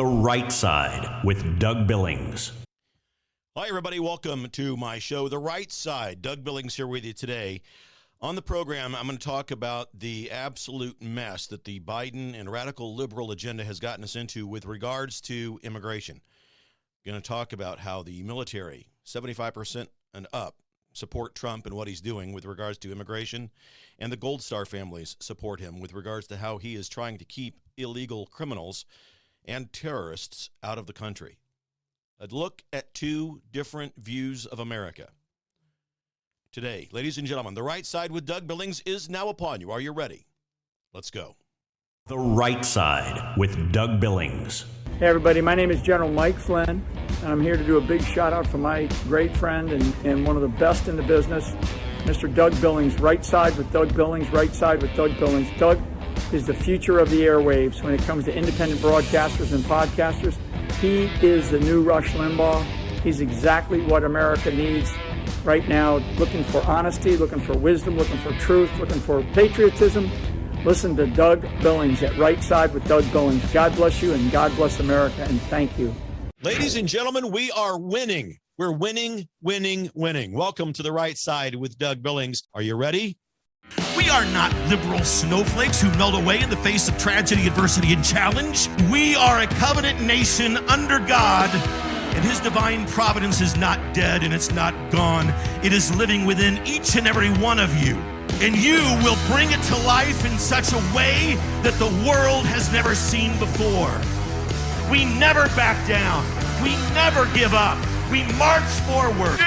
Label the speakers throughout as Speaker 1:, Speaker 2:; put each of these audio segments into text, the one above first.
Speaker 1: The Right Side with Doug Billings.
Speaker 2: Hi, everybody. Welcome to my show, The Right Side. Doug Billings here with you today. On the program, I'm going to talk about the absolute mess that the Biden and radical liberal agenda has gotten us into with regards to immigration. I'm going to talk about how the military, 75% and up, support Trump and what he's doing with regards to immigration, and the Gold Star families support him with regards to how he is trying to keep illegal criminals and terrorists out of the country. A look at two different views of America. Today, ladies and gentlemen, The Right Side with Doug Billings is now upon you. Are you ready? Let's go.
Speaker 1: The Right Side with Doug Billings.
Speaker 3: Hey everybody, my name is General Mike Flynn, and I'm here to do a big shout out for my great friend and one of the best in the business, Mr. Doug Billings. Right Side with Doug Billings, Right Side with Doug Billings. Doug is the future of the airwaves when it comes to independent broadcasters and podcasters. He is the new Rush Limbaugh. He's exactly what America needs right now, looking for honesty, looking for wisdom, looking for truth, looking for patriotism. Listen to Doug Billings at Right Side with Doug Billings. God bless you and God bless America, and thank you.
Speaker 2: Ladies and gentlemen, we are winning. We're winning, winning, winning. Welcome to The Right Side with Doug Billings. Are you ready?
Speaker 4: We are not liberal snowflakes who melt away in the face of tragedy, adversity, and challenge. We are a covenant nation under God, and his divine providence is not dead and it's not gone. It is living within each and every one of you. And you will bring it to life in such a way that the world has never seen before. We never back down. We never give up. We march forward.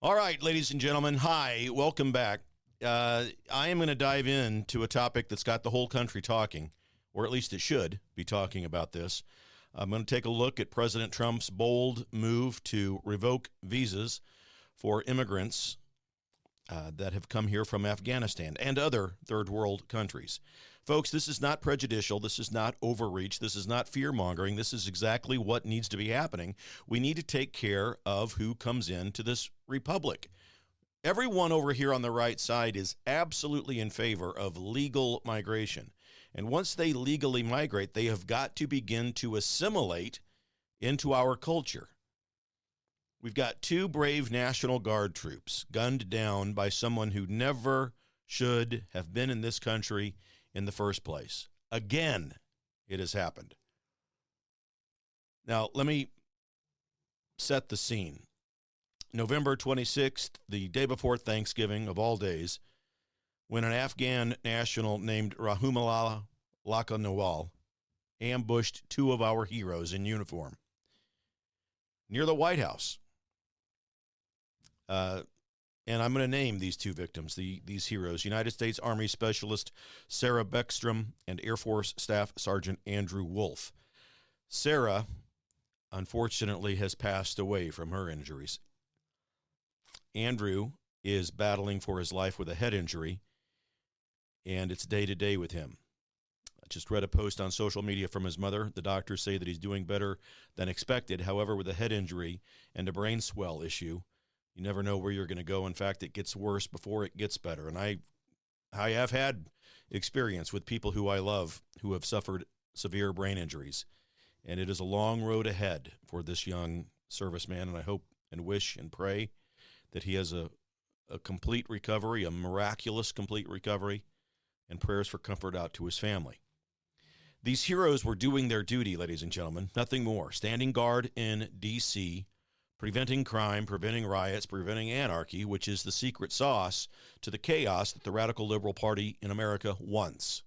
Speaker 2: All right, ladies and gentlemen, hi, welcome back. I am going to dive into a topic that's got the whole country talking, or at least it should be talking about this. I'm going to take a look at President Trump's bold move to revoke visas for immigrants that have come here from Afghanistan and other third world countries. Folks, this is not prejudicial. This is not overreach. This is not fear-mongering. This is exactly what needs to be happening. We need to take care of who comes into this republic. Everyone over here on the right side is absolutely in favor of legal migration. And once they legally migrate, they have got to begin to assimilate into our culture. We've got two brave National Guard troops gunned down by someone who never should have been in this country in the first place. Again, it has happened. Now, let me set the scene. November 26th, the day before Thanksgiving of all days, when an Afghan national named Rahimullah Lakanawal ambushed two of our heroes in uniform near the White House. And I'm going to name these two victims, these heroes, United States Army Specialist Sarah Beckstrom and Air Force Staff Sergeant Andrew Wolf. Sarah, unfortunately, has passed away from her injuries. Andrew is battling for his life with a head injury, and it's day-to-day with him. I just read a post on social media from his mother. The doctors say that he's doing better than expected. However, with a head injury and a brain swell issue, you never know where you're going to go. In fact, it gets worse before it gets better. And I have had experience with people who I love who have suffered severe brain injuries. And it is a long road ahead for this young serviceman. And I hope and wish and pray that he has a complete recovery, a miraculous complete recovery, and prayers for comfort out to his family. These heroes were doing their duty, ladies and gentlemen, nothing more. Standing guard in D.C., preventing crime, preventing riots, preventing anarchy, which is the secret sauce to the chaos that the radical liberal party in America wants.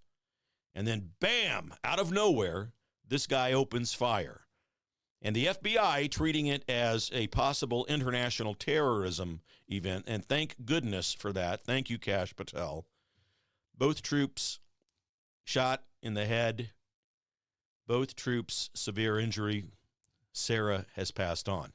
Speaker 2: And then, bam, out of nowhere, this guy opens fire. And the FBI treating it as a possible international terrorism event, and thank goodness for that. Thank you, Kash Patel. Both troops shot in the head. Both troops severe injury. Sarah has passed on.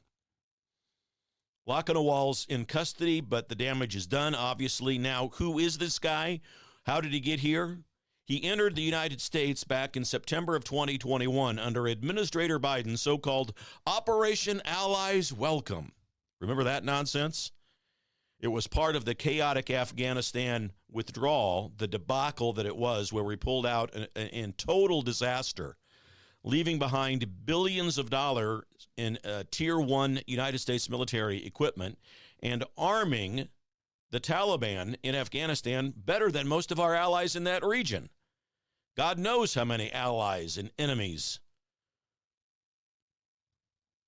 Speaker 2: Lakanawal's in custody, but the damage is done, obviously. Now, who is this guy? How did he get here? He entered the United States back in September of 2021 under Administrator Biden's so-called Operation Allies Welcome. Remember that nonsense? It was part of the chaotic Afghanistan withdrawal, the debacle that it was, where we pulled out in total disaster, leaving behind billions of dollars in Tier 1 United States military equipment and arming the Taliban in Afghanistan better than most of our allies in that region. God knows how many allies and enemies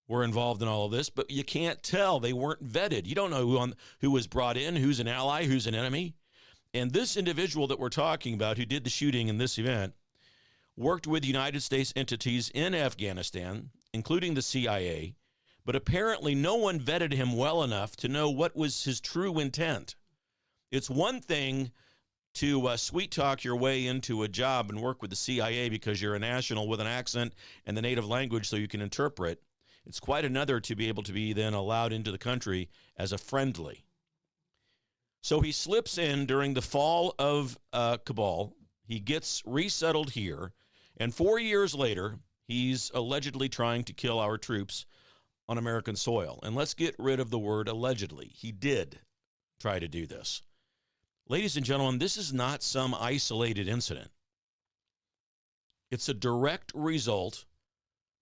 Speaker 2: were involved in all of this, but you can't tell. They weren't vetted. You don't know who was brought in, who's an ally, who's an enemy. And this individual that we're talking about who did the shooting in this event worked with United States entities in Afghanistan, including the CIA, but apparently no one vetted him well enough to know what was his true intent. It's one thing to sweet talk your way into a job and work with the CIA because you're a national with an accent and the native language so you can interpret. It's quite another to be able to be then allowed into the country as a friendly. So he slips in during the fall of Kabul. He gets resettled here. And 4 years later, he's allegedly trying to kill our troops on American soil. And let's get rid of the word allegedly. He did try to do this. Ladies and gentlemen, this is not some isolated incident. It's a direct result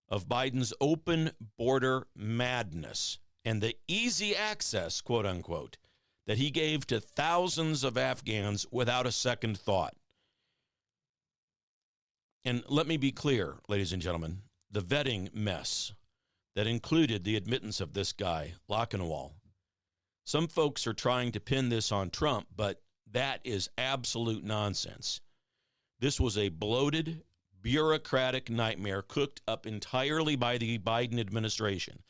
Speaker 2: of Biden's open border madness and the easy access, quote unquote, that he gave to thousands of Afghans without a second thought. And let me be clear, ladies and gentlemen, the vetting mess that included the admittance of this guy, Lochinwall. Some folks are trying to pin this on Trump, but that is absolute nonsense. This was a bloated, bureaucratic nightmare cooked up entirely by the Biden administration.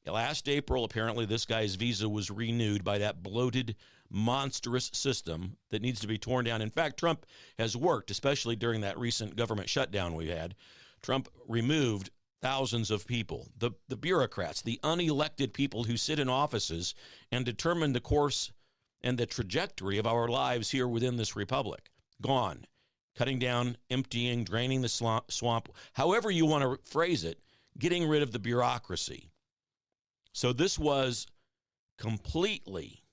Speaker 2: Last April, apparently, this guy's visa was renewed by that bloated, monstrous system that needs to be torn down. In fact, Trump has worked, especially during that recent government shutdown we had. Trump removed thousands of people, the bureaucrats, the unelected people who sit in offices and determine the course and the trajectory of our lives here within this republic. Gone. Cutting down, emptying, draining the swamp, however you want to phrase it, getting rid of the bureaucracy. So this was completely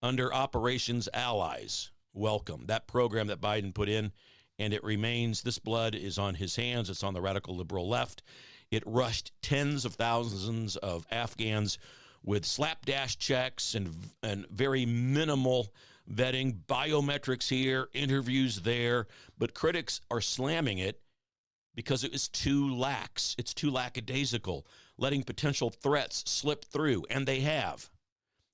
Speaker 2: under Operations Allies. Welcome. That program that Biden put in, and it remains. This blood is on his hands. It's on the radical liberal left. It rushed tens of thousands of Afghans with slapdash checks and very minimal vetting, biometrics here, interviews there, but critics are slamming it because it was too lax. It's too lackadaisical, letting potential threats slip through, and they have.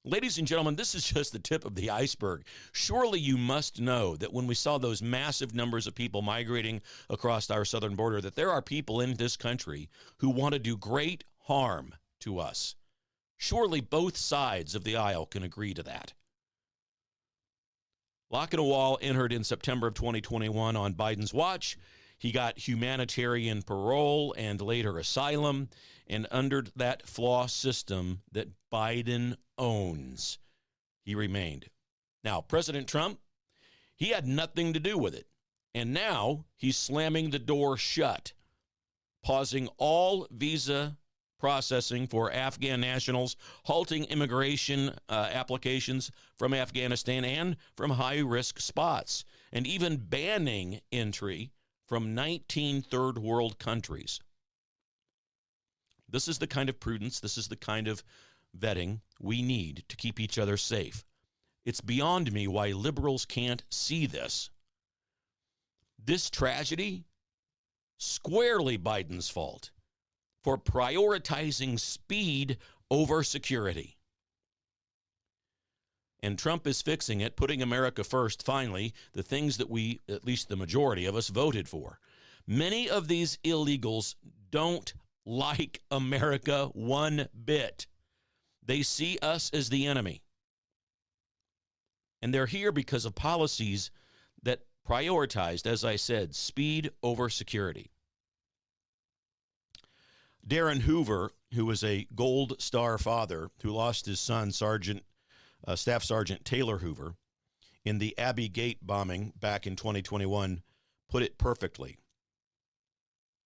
Speaker 2: Ladies and gentlemen, this is just the tip of the iceberg. Surely you must know that when we saw those massive numbers of people migrating across our southern border, that there are people in this country who want to do great harm to us. Surely both sides of the aisle can agree to that. Lochinwall entered in September of 2021 on Biden's watch. He got humanitarian parole and later asylum. And under that flaw system that Biden owns, he remained. Now, President Trump, he had nothing to do with it. And now he's slamming the door shut, pausing all visa processing for Afghan nationals, halting immigration applications from Afghanistan and from high-risk spots, and even banning entry from 19 third world countries. This is the kind of prudence, this is the kind of vetting we need to keep each other safe. It's beyond me why liberals can't see this. This tragedy, squarely Biden's fault for prioritizing speed over security. And Trump is fixing it, putting America first, finally, the things that we, at least the majority of us, voted for. Many of these illegals don't like America one bit. They see us as the enemy. And they're here because of policies that prioritized, as I said, speed over security. Darren Hoover, who was a Gold Star father who lost his son, Staff Sergeant Taylor Hoover, in the Abbey Gate bombing back in 2021, put it perfectly.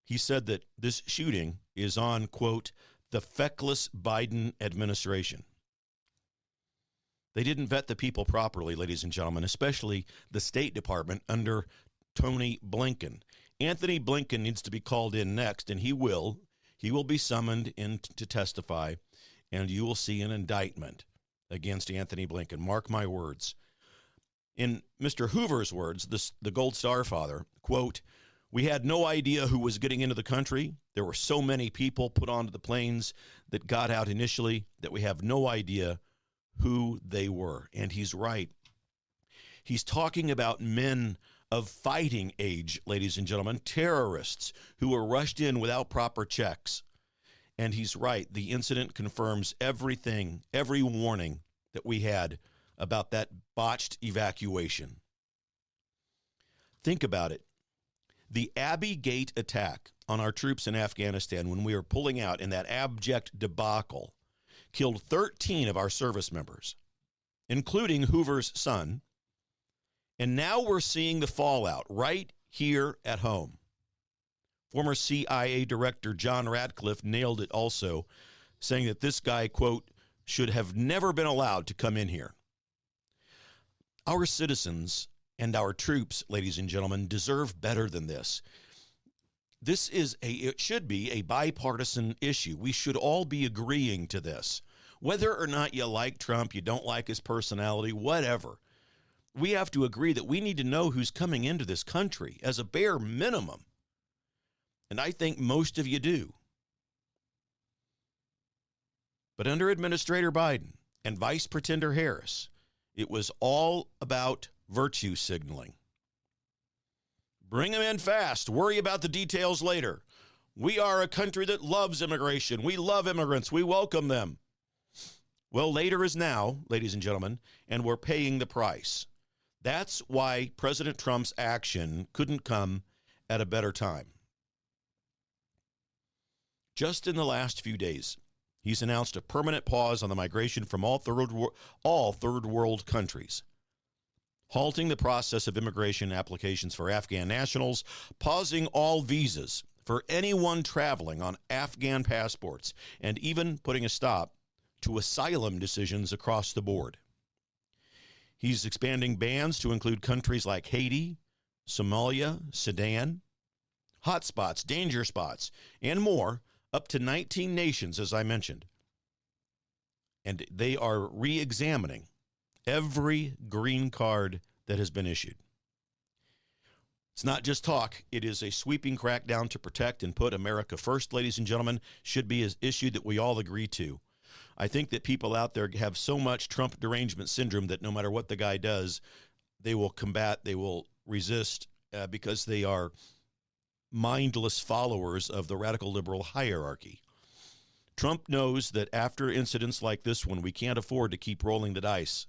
Speaker 2: He said that this shooting is on, quote, the feckless Biden administration. They didn't vet the people properly, ladies and gentlemen, especially the State Department under Tony Blinken. Anthony Blinken needs to be called in next, and he will. He will be summoned in to testify, and you will see an indictment against Anthony Blinken. Mark my words. In Mr. Hoover's words, the Gold Star father, quote, "We had no idea who was getting into the country. There were so many people put onto the planes that got out initially that we have no idea who they were." And he's right. He's talking about men of fighting age, ladies and gentlemen, terrorists who were rushed in without proper checks. And he's right. The incident confirms everything, every warning that we had about that botched evacuation. Think about it. The Abbey Gate attack on our troops in Afghanistan when we were pulling out in that abject debacle killed 13 of our service members, including Hoover's son. And now we're seeing the fallout right here at home. Former CIA Director John Ratcliffe nailed it also, saying that this guy, quote, should have never been allowed to come in here. Our citizens and our troops, ladies and gentlemen, deserve better than this. It should be a bipartisan issue. We should all be agreeing to this. Whether or not you like Trump, you don't like his personality, whatever. We have to agree that we need to know who's coming into this country as a bare minimum. And I think most of you do. But under Administrator Biden and Vice Pretender Harris, it was all about virtue signaling. Bring them in fast. Worry about the details later. We are a country that loves immigration. We love immigrants. We welcome them. Well, later is now, ladies and gentlemen, and we're paying the price. That's why President Trump's action couldn't come at a better time. Just in the last few days, he's announced a permanent pause on the migration from all third world countries, halting the process of immigration applications for Afghan nationals, pausing all visas for anyone traveling on Afghan passports, and even putting a stop to asylum decisions across the board. He's expanding bans to include countries like Haiti, Somalia, Sudan, hotspots, danger spots, and more, up to 19 nations, as I mentioned. And they are re-examining every green card that has been issued. It's not just talk. It is a sweeping crackdown to protect and put America first, ladies and gentlemen, should be an issue that we all agree to. I think that people out there have so much Trump derangement syndrome that no matter what the guy does, they will combat, they will resist because they are mindless followers of the radical liberal hierarchy. Trump knows that after incidents like this one, we can't afford to keep rolling the dice.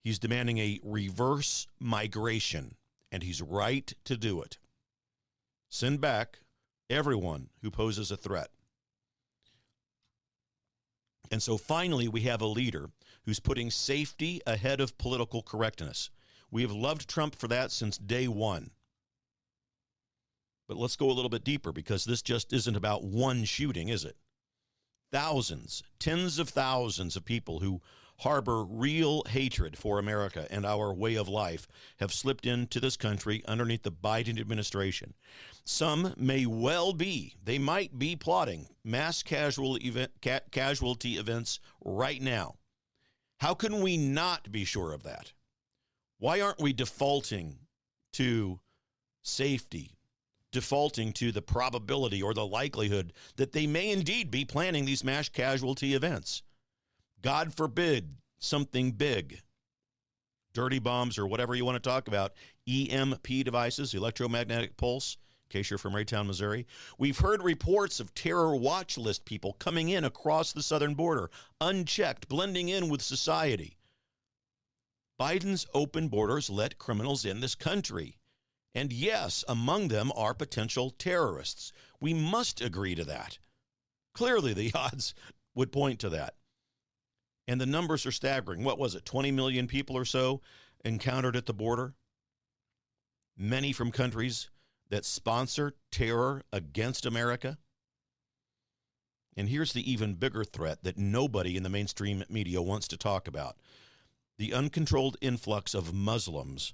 Speaker 2: He's demanding a reverse migration, and he's right to do it. Send back everyone who poses a threat. And so finally, we have a leader who's putting safety ahead of political correctness. We have loved Trump for that since day one. But let's go a little bit deeper, because this just isn't about one shooting, is it? Thousands, tens of thousands of people who harbor real hatred for America and our way of life have slipped into this country underneath the Biden administration. Some may well be, they might be plotting mass casualty events right now. How can we not be sure of that? Why aren't we defaulting to safety, defaulting to the probability or the likelihood that they may indeed be planning these mass casualty events? God forbid something big, dirty bombs or whatever you want to talk about, EMP devices, electromagnetic pulse, in case you're from Raytown, Missouri. We've heard reports of terror watch list people coming in across the southern border, unchecked, blending in with society. Biden's open borders let criminals in this country. And yes, among them are potential terrorists. We must agree to that. Clearly, the odds would point to that. And the numbers are staggering. What was it, 20 million people or so encountered at the border? Many from countries that sponsor terror against America. And here's the even bigger threat that nobody in the mainstream media wants to talk about. the uncontrolled influx of Muslims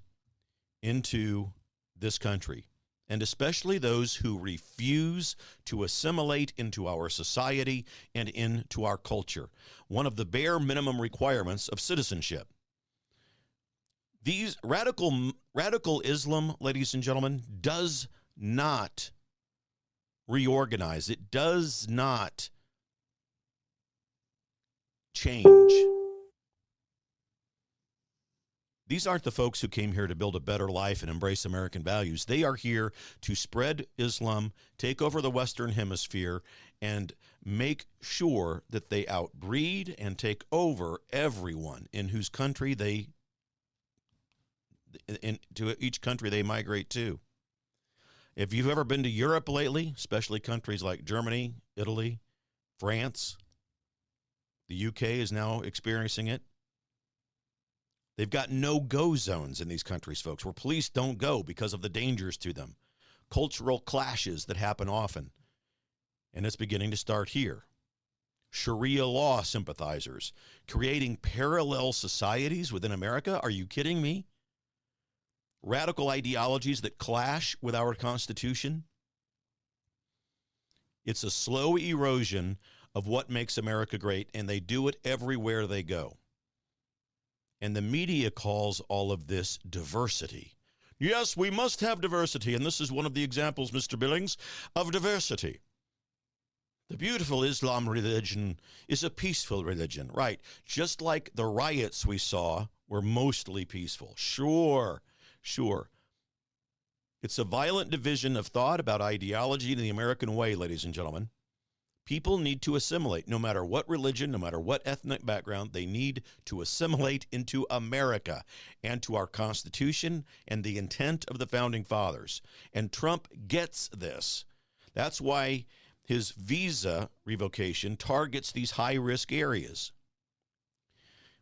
Speaker 2: into this country, and especially those who refuse to assimilate into our society and into our culture, one of the bare minimum requirements of citizenship. These radical Islam, ladies and gentlemen, does not reorganize. It does not change. These aren't the folks who came here to build a better life and embrace American values. They are here to spread Islam, take over the Western Hemisphere, and make sure that they outbreed and take over everyone in whose country to each country they migrate to. If you've ever been to Europe lately, especially countries like Germany, Italy, France, the UK is now experiencing it. They've got no-go zones in these countries, folks, where police don't go because of the dangers to them. Cultural clashes that happen often. And it's beginning to start here. Sharia law sympathizers creating parallel societies within America. Are you kidding me? Radical ideologies that clash with our Constitution. It's a slow erosion of what makes America great, and they do it everywhere they go. And the media calls all of this diversity. Yes, we must have diversity, and this is one of the examples, Mr. Billings, of diversity. The beautiful Islam religion is a peaceful religion, right? Just like the riots we saw were mostly peaceful. Sure. It's a violent division of thought about ideology in the American way, ladies and gentlemen. People need to assimilate, no matter what religion, no matter what ethnic background, they need to assimilate into America and to our Constitution and the intent of the Founding Fathers. And Trump gets this. That's why his visa revocation targets these high-risk areas.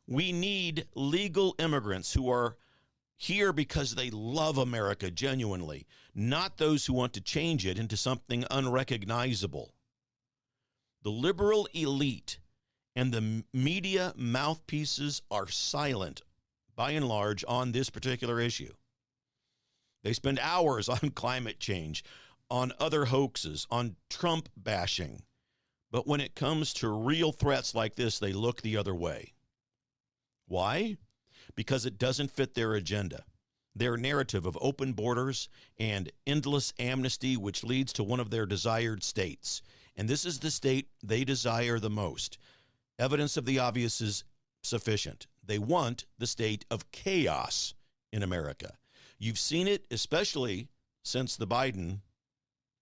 Speaker 2: We need legal immigrants who are here because they love America genuinely, not those who want to change it into something unrecognizable. The liberal elite and the media mouthpieces are silent, by and large, on this particular issue. They spend hours on climate change, on other hoaxes, on Trump bashing. But when it comes to real threats like this, they look the other way. Why? Because it doesn't fit their agenda. Their narrative of open borders and endless amnesty, which leads to one of their desired states. And this is the state they desire the most. Evidence of the obvious is sufficient. They want the state of chaos in America. You've seen it, especially since the Biden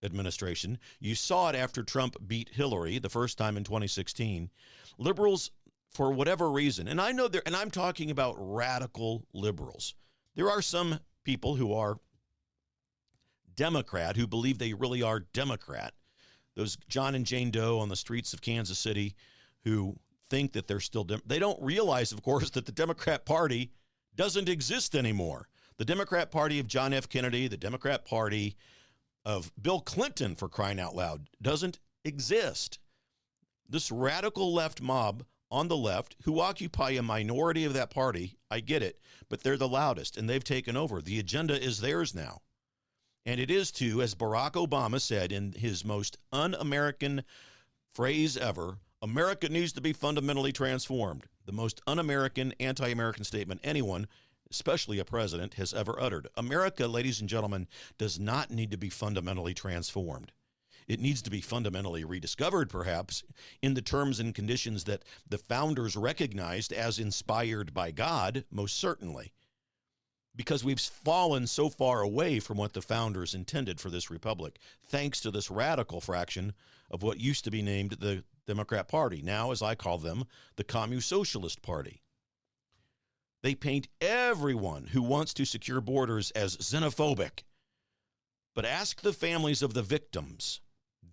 Speaker 2: administration. You saw it after Trump beat Hillary the first time in 2016. Liberals, for whatever reason, and I know there, and I'm talking about radical liberals. There are some people who are Democrat, who believe they really are Democrat. Those John and Jane Doe on the streets of Kansas City who think that they're still, they don't realize, of course, that the Democrat Party doesn't exist anymore. The Democrat Party of John F. Kennedy, the Democrat Party of Bill Clinton, for crying out loud, doesn't exist. This radical left mob on the left who occupy a minority of that party, I get it, but they're the loudest and they've taken over. The agenda is theirs now. And it is to, as Barack Obama said in his most un-American phrase ever, America needs to be fundamentally transformed. The most un-American, anti-American statement anyone, especially a president, has ever uttered. America, ladies and gentlemen, does not need to be fundamentally transformed. It needs to be fundamentally rediscovered, perhaps, in the terms and conditions that the founders recognized as inspired by God, most certainly. Because we've fallen so far away from what the founders intended for this republic, thanks to this radical fraction of what used to be named the Democrat Party, now, as I call them, the Communist Socialist Party. They paint everyone who wants to secure borders as xenophobic. But ask the families of the victims.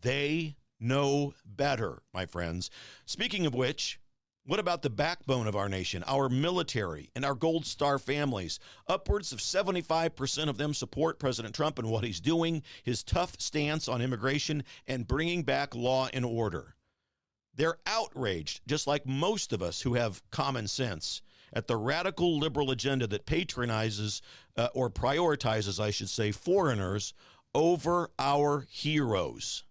Speaker 2: They know better, my friends. Speaking of which, what about the backbone of our nation, our military and our Gold Star families? Upwards of 75% of them support President Trump and what he's doing, his tough stance on immigration and bringing back law and order. They're outraged, just like most of us who have common sense at the radical liberal agenda that patronizes or prioritizes, I should say, foreigners over our heroes.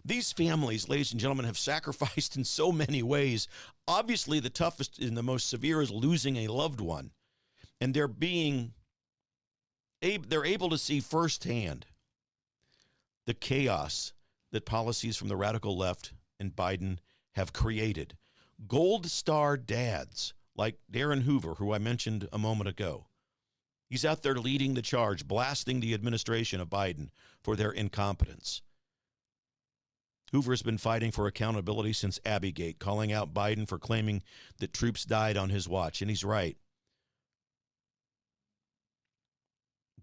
Speaker 2: These families, ladies and gentlemen, have sacrificed in so many ways. Obviously, the toughest and the most severe is losing a loved one. And they're able to see firsthand the chaos that policies from the radical left and Biden have created. Gold star dads like Darren Hoover, who I mentioned a moment ago. He's out there leading the charge, blasting the administration of Biden for their incompetence. Hoover has been fighting for accountability since Abbygate, calling out Biden for claiming that troops died on his watch, and he's right.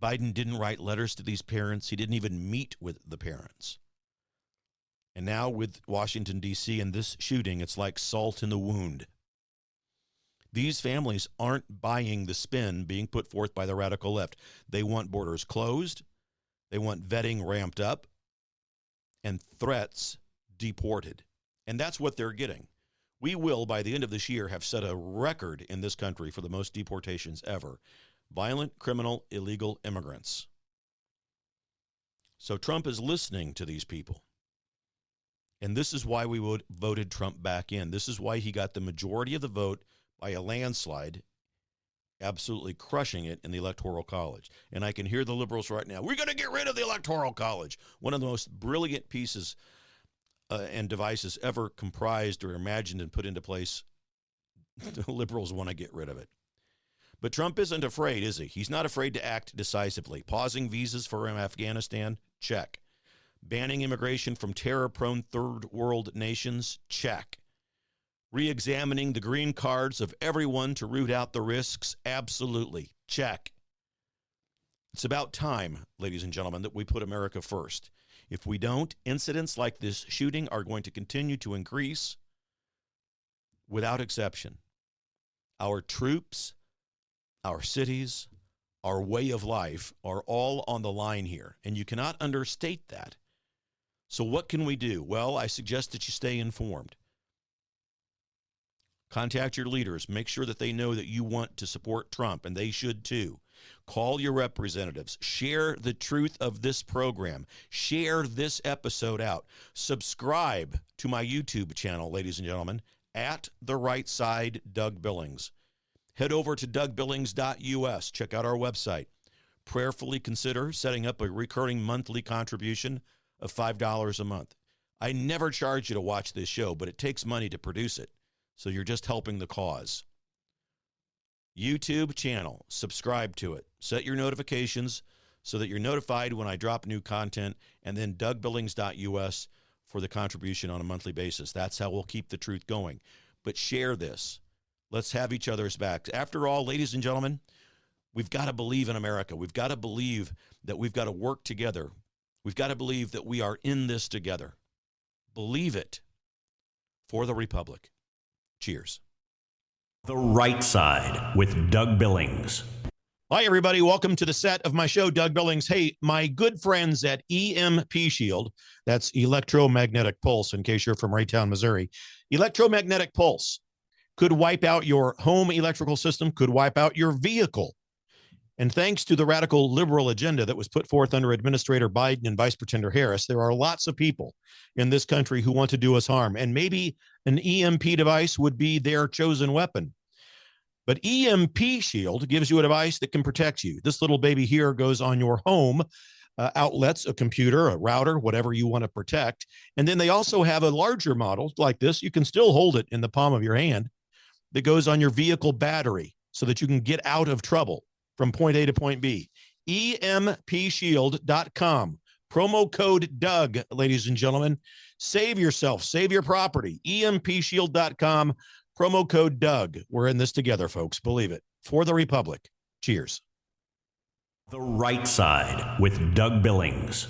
Speaker 2: Biden didn't write letters to these parents. He didn't even meet with the parents. And now with Washington, D.C. and this shooting, it's like salt in the wound. These families aren't buying the spin being put forth by the radical left. They want borders closed. They want vetting ramped up and threats deported. And that's what they're getting. We will, by the end of this year, have set a record in this country for the most deportations ever. Violent, criminal, illegal immigrants. So Trump is listening to these people. And this is why we voted Trump back in. This is why he got the majority of the vote by a landslide, absolutely crushing it in the Electoral College. And I can hear the liberals right now, we're going to get rid of the Electoral College. One of the most brilliant pieces and devices ever comprised or imagined and put into place. The liberals want to get rid of it. But Trump isn't afraid, is he? He's not afraid to act decisively. Pausing visas for Afghanistan, check. Banning immigration from terror-prone third world nations, check. Re-examining the green cards of everyone to root out the risks, absolutely, check. It's about time, ladies and gentlemen, that we put America first. If we don't, incidents like this shooting are going to continue to increase without exception. Our troops, our cities, our way of life are all on the line here, and you cannot understate that. So what can we do? Well, I suggest that you stay informed. Contact your leaders. Make sure that they know that you want to support Trump, and they should too. Call your representatives. Share the truth of this program. Share this episode out. Subscribe to my YouTube channel, ladies and gentlemen, at The Right Side, Doug Billings. Head over to dougbillings.us. Check out our website. Prayerfully consider setting up a recurring monthly contribution of $5 a month. I never charge you to watch this show, but it takes money to produce it. So you're just helping the cause. YouTube channel, subscribe to it. Set your notifications so that you're notified when I drop new content, and then dougbillings.us for the contribution on a monthly basis. That's how we'll keep the truth going. But share this. Let's have each other's backs. After all, ladies and gentlemen, we've got to believe in America. We've got to believe that we've got to work together. We've got to believe that we are in this together. Believe it for the Republic. Cheers.
Speaker 1: The Right Side with Doug Billings.
Speaker 2: Hi, everybody. Welcome to the set of my show, Doug Billings. Hey, my good friends at EMP Shield, that's electromagnetic pulse, in case you're from Raytown, Missouri. Electromagnetic pulse could wipe out your home electrical system, could wipe out your vehicle. And thanks to the radical liberal agenda that was put forth under Administrator Biden and Vice Pretender Harris, there are lots of people in this country who want to do us harm. And maybe an EMP device would be their chosen weapon. But EMP Shield gives you a device that can protect you. This little baby here goes on your home outlets, a computer, a router, whatever you want to protect. And then they also have a larger model like this. You can still hold it in the palm of your hand that goes on your vehicle battery so that you can get out of trouble from point A to point B. EMPshield.com. Promo code Doug, ladies and gentlemen. Save yourself. Save your property. EMPshield.com. Promo code Doug. We're in this together, folks. Believe it. For the Republic. Cheers.
Speaker 1: The Right Side with Doug Billings.